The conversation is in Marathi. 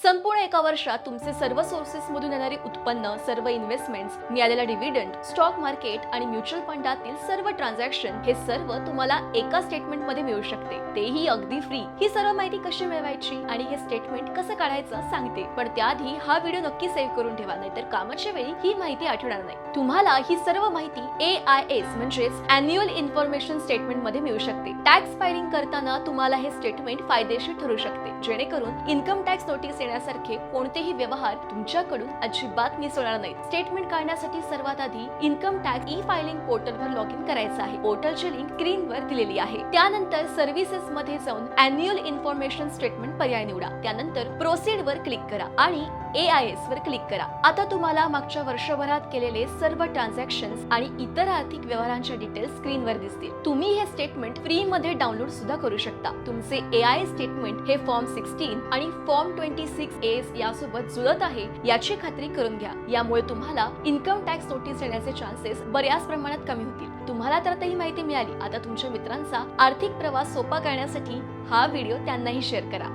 संपूर्ण एका वर्षात तुमचे सर्व सोर्सेस मधून येणारे उत्पन्न, सर्व इन्व्हेस्टमेंट्स, मिळालेला डिव्हिडंड, स्टॉक मार्केट आणि म्युच्युअल फंडातील सर्व ट्रान्झॅक्शन हे सर्व तुम्हाला एका स्टेटमेंट मध्ये मिळू शकते, तेही अगदी फ्री। ही सर्व माहिती कशी मिळवायची आणि हे स्टेटमेंट कसं काढायचं सांगते, पण त्याआधी हा व्हिडिओ नक्की सेव्ह करून ठेवा, नाहीतर कामाच्या वेळी ही माहिती आठवणार नाही। तुम्हाला ही सर्व माहिती AIS म्हणजेच अॅन्युअल इन्फॉर्मेशन स्टेटमेंट मध्ये मिळू शकते। टॅक्स फायलिंग करताना तुम्हाला हे स्टेटमेंट फायदेशीर ठरू शकते, जेणेकरून इन्कम टॅक्स नोटीस येण्यासारखे कोणतेही व्यवहार तुमच्याकडून अजिबात मिस होणार नाहीत। स्टेटमेंट काढण्यासाठी सर्वात आधी इन्कम टॅक्स ई फायलिंग पोर्टलवर लॉग इन करायचं आहे। पोर्टलची लिंक स्क्रीनवर दिलेली आहे। त्यानंतर सर्व्हिसेस मध्ये जाऊन अॅन्युअल इन्फॉर्मेशन स्टेटमेंट पर्याय निवडा। त्यानंतर प्रोसीड वर क्लिक करा आणि AIS वर क्लिक करा। आता तुम्हाला मागच्या वर्षभरात केलेले सर्व ट्रान्झॅक्शन्स आणि इतर आर्थिक व्यवहारांच्या डिटेल्स स्क्रीनवर दिसतील। तुम्ही हे स्टेटमेंट फ्री मध्ये डाउनलोड सुद्धा करू शकता। तुमचे AIS स्टेटमेंट हे फॉर्म 16 आणि फॉर्म 26A यासोबत जुळत आहे याची खात्री करून घ्या। यामुळे तुम्हाला इन्कम टॅक्स नोटीस येण्याचे चान्सेस बऱ्याच प्रमाणात कमी होतील। तुम्हाला तर ही माहिती मिळाली, आता तुमच्या मित्रांचा आर्थिक प्रवास सोपा करण्यासाठी हा व्हिडिओ त्यांनाही शेअर करा।